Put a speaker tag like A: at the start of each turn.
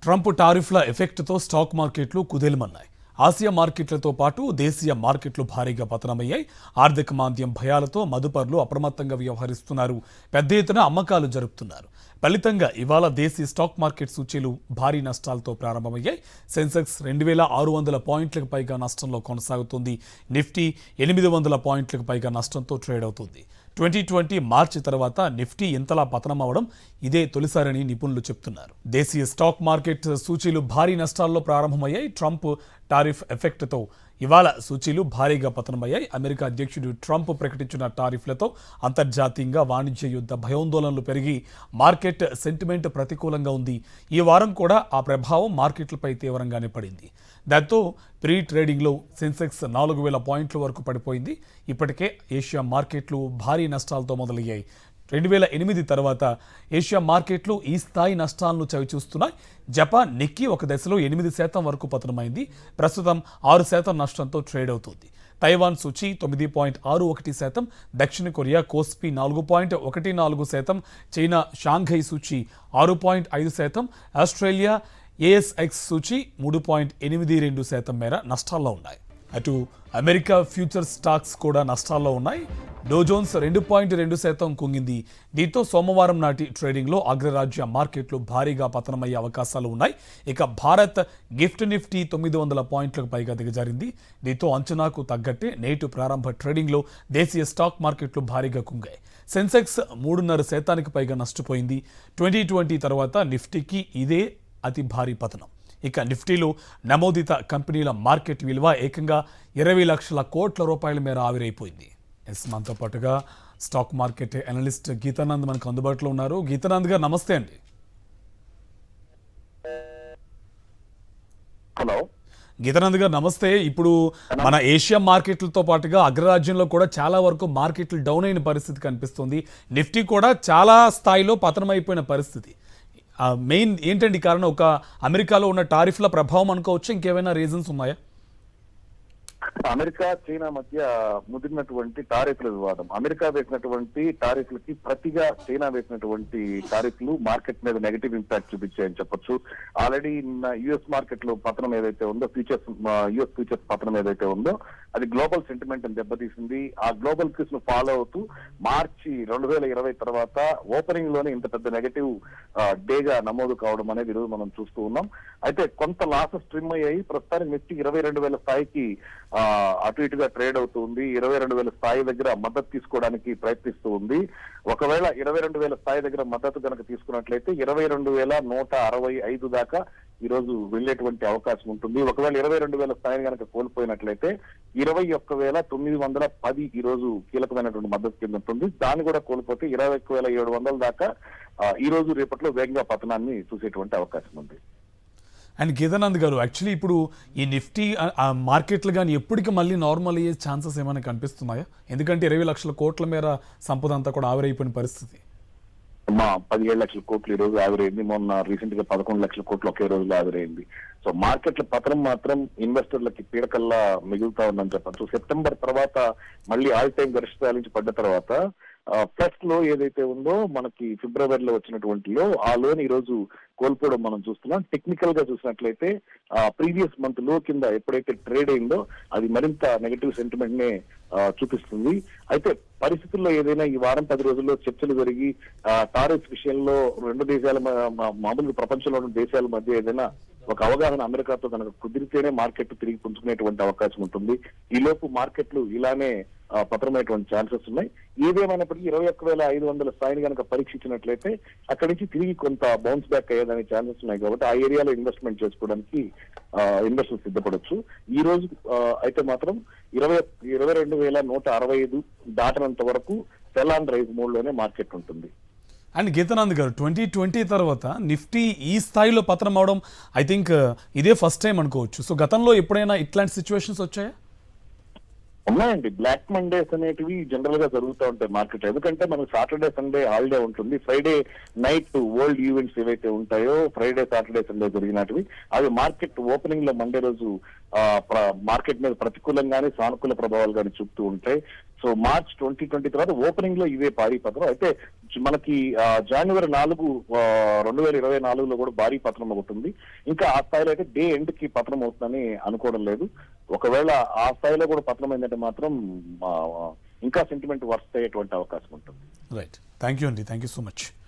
A: Trump టారిఫ్ల ఎఫెక్ట్తో stock మార్కెట్లు కుదేలమన్నాయి. Asia మార్కెట్లతో పాటు దేశీయ మార్కెట్లు భారీగా పతనమయ్యాయి. ఆర్థిక మాంద్యం భయాలతో మదుపర్లు అప్రమత్తంగా వ్యవహరిస్తున్నారు. పెద్ద ఎత్తున అమ్మకాలు జరుపుతున్నారు. ఫలితంగా ఇవాళ దేశీయ స్టాక్ మార్కెట్ సూచీలు భారీ నష్టాలతో ప్రారంభమయ్యాయి. సెన్సెక్స్ 2600 పాయింట్లకు పైగా నష్టంలో కొనసాగుతుంది. నిఫ్టీ 800 పాయింట్లకు పైగా నష్టంతో ట్రేడ్ అవుతుంది. 2020 మార్చి తర్వాత నిఫ్టీ ఇంతలా పతనమవడం ఇదే తొలిసారని నిపుణులు చెప్తున్నారు. దేశీయ స్టాక్ మార్కెట్ సూచీలు భారీ నష్టాల్లో ప్రారంభమయ్యాయి. ట్రంప్ టారిఫ్ ఎఫెక్ట్తో ఇవాళ సూచీలు భారీగా పతనమయ్యాయి. అమెరికా అధ్యక్షుడు ట్రంప్ ప్రకటించిన టారిఫ్లతో అంతర్జాతీయంగా వాణిజ్య యుద్ధ భయోందోళనలు పెరిగి మార్కెట్ సెంటిమెంట్ ప్రతికూలంగా ఉంది. ఈ వారం కూడా ఆ ప్రభావం మార్కెట్లపై తీవ్రంగానే పడింది. దాంతో ప్రీ ట్రేడింగ్లో సెన్సెక్స్ 4000 పాయింట్ల వరకు పడిపోయింది. ఇప్పటికే ఏషియా మార్కెట్లు భారీ నష్టాలతో మొదలయ్యాయి. 2008 తర్వాత ఏషియా మార్కెట్లు ఈ స్థాయి నష్టాలను చవిచూస్తున్నాయి. జపాన్ నిక్కీ ఒక దశలో 8% వరకు పతనమైంది. ప్రస్తుతం 6% నష్టంతో ట్రేడ్ అవుతుంది. తైవాన్ సూచీ 9.61%, దక్షిణ కొరియా కోస్పీ 4.14%, చైనా షాంఘై సూచీ 6.5%, ఆస్ట్రేలియా ఏఎస్ఎక్స్ సూచీ 3.82% మేర నష్టాల్లో ఉన్నాయి. అటు అమెరికా ఫ్యూచర్ స్టాక్స్ కూడా నష్టాల్లో ఉన్నాయి. డోజోన్స్ 2.2% కుంగింది. దీంతో సోమవారం నాటి ట్రేడింగ్లో అగ్రరాజ్య మార్కెట్లు భారీగా పతనమయ్యే అవకాశాలు ఉన్నాయి. ఇక భారత్ గిఫ్ట్ నిఫ్టీ 900 పాయింట్లకు పైగా దిగజారింది. దీంతో అంచనాకు తగ్గట్టే నేటి ప్రారంభ ట్రేడింగ్లో దేశీయ స్టాక్ మార్కెట్లు భారీగా కుంగాయి. సెన్సెక్స్ 3.5% పైగా నష్టపోయింది. 2020 తర్వాత నిఫ్టీకి ఇదే అతి భారీ పతనం. ఇక నిఫ్టీలో నమోదిత కంపెనీల మార్కెట్ విలువ ఏకంగా 20 లక్షల కోట్ల రూపాయల మేర ఆవిరైపోయింది. మనతో పాటుగా స్టాక్ మార్కెట్ అనలిస్ట్ గీతానంద్ మనకు అందుబాటులో ఉన్నారు. గీతానంద్ గారు నమస్తే అండి.
B: హలో
A: గీతానంద్ గారు నమస్తే. ఇప్పుడు మన ఏషియా మార్కెట్లతో పాటుగా అగ్రరాజ్యంలో కూడా చాలా వరకు మార్కెట్లు డౌన్ అయిన పరిస్థితి కనిపిస్తుంది. నిఫ్టీ కూడా చాలా స్థాయిలో పతనమైపోయిన పరిస్థితి. మెయిన్ ఏంటండి కారణం? ఒక అమెరికాలో ఉన్న టారిఫ్ల ప్రభావం అనుకోవచ్చు, ఇంకేమైనా రీజన్స్ ఉన్నాయా?
B: అమెరికా చైనా మధ్య ముదిరినటువంటి టారిఫ్ల వివాదం. అమెరికా వేసినటువంటి టారిఫ్లకి ప్రతిగా చైనా వేసినటువంటి టారిఫ్లు మార్కెట్ మీద నెగటివ్ ఇంపాక్ట్ చూపించాయని చెప్పొచ్చు. ఆల్రెడీ యుఎస్ మార్కెట్ లో పతనం ఏదైతే ఉందో, యుఎస్ ఫ్యూచర్స్ పతనం ఏదైతే ఉందో అది గ్లోబల్ సెంటిమెంట్ అని దెబ్బతీసింది. ఆ గ్లోబల్ క్యూస్ ను ఫాలో అవుతూ మార్చి 2020 తర్వాత ఓపెనింగ్ లోనే ఇంత పెద్ద నెగటివ్ డేగా నమోదు కావడం అనేది ఈరోజు మనం చూస్తూ ఉన్నాం. అయితే కొంత లాసెస్ ట్రిమ్ అయ్యాయి. ప్రస్తుతానికి నిఫ్టీ 22,000 స్థాయికి అటు ఇటుగా ట్రేడ్ అవుతుంది. 22,000 స్థాయి దగ్గర మద్దతు తీసుకోవడానికి ప్రయత్నిస్తూ ఉంది. ఒకవేళ 22,000 స్థాయి దగ్గర మద్దతు కనుక తీసుకున్నట్లయితే 22,165 దాకా ఈ రోజు వెళ్లేటువంటి అవకాశం ఉంటుంది. ఒకవేళ 22,000 స్థాయిని కనుక కోల్పోయినట్లయితే 21,910 ఈ రోజు కీలకమైనటువంటి మద్దతు కింద ఉంటుంది. దాన్ని కూడా కోల్పోతే 21,700 దాకా ఈ రోజు రేపట్లో వేగంగా పతనాన్ని చూసేటువంటి అవకాశం ఉంది.
A: అండ్ గీతానంద్ గారు, యాక్చువల్లీ ఇప్పుడు ఈ నిఫ్టీ మార్కెట్లు కానీ ఎప్పటికీ మళ్ళీ నార్మల్ అయ్యే ఛాన్సెస్ ఏమైనా కనిపిస్తున్నాయా? ఎందుకంటే 20 లక్షల కోట్ల మేర సంపద అంతా కూడా ఆవిరైపోయిన పరిస్థితి.
B: 17 లక్షల కోట్లు ఈ రోజు ఆవిరైంది. మొన్న రీసెంట్ గా 11 లక్షల కోట్లు ఒకే రోజులో ఆవిరైంది. సో మార్కెట్ల పతనం మాత్రం ఇన్వెస్టర్లకి పీడకల్లా మిగులుతా ఉందని చెప్పచ్చు. సెప్టెంబర్ తర్వాత మళ్ళీ ఆల్ టైమ్ గరిష్టాల నుంచి పడ్డ తర్వాత ఫస్ట్ లో ఏదైతే ఉందో మనకి ఫిబ్రవరిలో వచ్చినటువంటి లో, ఆ లోన్ ఈ రోజు కోల్పోవడం మనం చూస్తున్నాం. టెక్నికల్ గా చూసినట్లయితే ప్రీవియస్ మంత్ లో కింద ఎప్పుడైతే ట్రేడ్ అయిందో అది మరింత నెగటివ్ సెంటిమెంట్ నే చూపిస్తుంది. అయితే పరిస్థితుల్లో ఏదైనా ఈ వారం 10 రోజుల్లో చర్చలు జరిగి టారిఫ్ విషయంలో రెండు దేశాల మామూలుగా ప్రపంచంలో ఉన్న దేశాల మధ్య ఏదైనా ఒక అవగాహన అమెరికాతో కనుక కుదిరితేనే మార్కెట్ తిరిగి పుంజుకునేటువంటి అవకాశం ఉంటుంది. ఈ లోపు మార్కెట్లు ఇలానే పతనమైనటువంటి ఛాన్సెస్ ఉన్నాయి. ఏదేమైనప్పటికీ 21,500 స్థాయిని కనుక పరీక్షించినట్లయితే అక్కడి నుంచి తిరిగి కొంత బౌన్స్ బ్యాక్ అయ్యేదానికి ఛాన్సెస్ ఉన్నాయి. కాబట్టి ఆ ఏరియాలో ఇన్వెస్ట్మెంట్ చేసుకోవడానికి ఇన్వెస్టర్స్ సిద్ధపడొచ్చు. ఈ రోజు అయితే మాత్రం 22,165 దాటనంత వరకు సెల్ అండ్ రైజ్ మోడ్ లోనే మార్కెట్ ఉంటుంది.
A: అండ్ గీతానంద్ గారు, 2020 తర్వాత నిఫ్టీ ఈ స్థాయిలో పతనం అవడం ఐ థింక్ ఇదే ఫస్ట్ టైం అనుకోవచ్చు. సో గతంలో ఎప్పుడైనా ఇట్లాంటి సిచ్యువేషన్స్ వచ్చాయా?
B: ఉన్నాయండి. బ్లాక్ మండేస్ అనేటివి జనరల్ గా జరుగుతూ ఉంటాయి మార్కెట్. ఎందుకంటే మనకు సాటర్డే సండే హాలిడే ఉంటుంది. ఫ్రైడే నైట్ వరల్డ్ ఈవెంట్స్ ఏవైతే ఉంటాయో ఫ్రైడే సాటర్డే సండే జరిగినటివి అవి మార్కెట్ ఓపెనింగ్ లో మండే రోజు మార్కెట్ మీద ప్రతికూలంగానే సానుకూల ప్రభావాలు కానీ చూపుతూ ఉంటాయి. సో మార్చ్ 2020 తర్వాత ఓపెనింగ్ లో ఇవే భారీ పతనం. అయితే మనకి జనవరి 4, 2024లో కూడా భారీ పతనం అవుతుంది. ఇంకా ఆ స్థాయిలో అయితే డే ఎండ్ కి పతనం అవుతుందని అనుకోవడం లేదు. ఒకవేళ ఆ స్థాయిలో కూడా పతనం అయిందంటే మాత్రం ఇంకా సెంటిమెంట్ వర్స్ట్ అయ్యేటువంటి అవకాశం ఉంటుంది.
A: రైట్, థ్యాంక్ యూ అండి, థ్యాంక్ యూ సో మచ్.